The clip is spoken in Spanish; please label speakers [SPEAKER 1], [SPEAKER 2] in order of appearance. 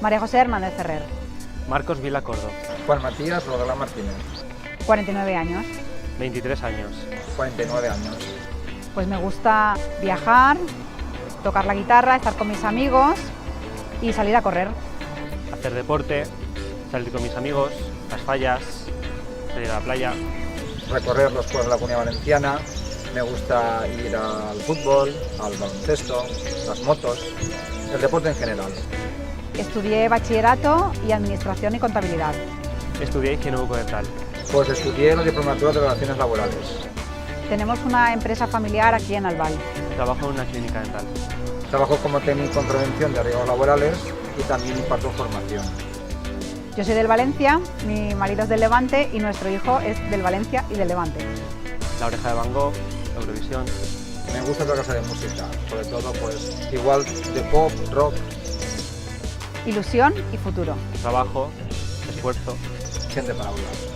[SPEAKER 1] María José Hernández Ferrer,
[SPEAKER 2] Marcos Vila Cordo,
[SPEAKER 3] Juan Matías Rodalá Martínez,
[SPEAKER 1] 49 años.
[SPEAKER 2] 23 años.
[SPEAKER 3] 49 años.
[SPEAKER 1] Pues me gusta viajar, tocar la guitarra, estar con mis amigos y salir a correr.
[SPEAKER 2] Hacer deporte, salir con mis amigos, las fallas, salir a la playa.
[SPEAKER 3] Recorrer los pueblos de la Comunidad Valenciana. Me gusta ir al fútbol, al baloncesto, las motos, el deporte en general.
[SPEAKER 1] Estudié bachillerato y administración y contabilidad.
[SPEAKER 2] Estudié higiene bucodental.
[SPEAKER 3] Pues estudié la diplomatura de Relaciones Laborales.
[SPEAKER 1] Tenemos una empresa familiar aquí en Albal.
[SPEAKER 2] Trabajo en una clínica dental.
[SPEAKER 3] Trabajo como técnico en prevención de riesgos laborales y también imparto formación.
[SPEAKER 1] Yo soy del Valencia, mi marido es del Levante y nuestro hijo es del Valencia y del Levante.
[SPEAKER 2] La Oreja de Van Gogh, Eurovisión.
[SPEAKER 3] Me gusta otra cosa de música, sobre todo pues igual de pop, rock.
[SPEAKER 1] Ilusión y futuro.
[SPEAKER 2] Trabajo, esfuerzo.
[SPEAKER 3] Gente para hablar.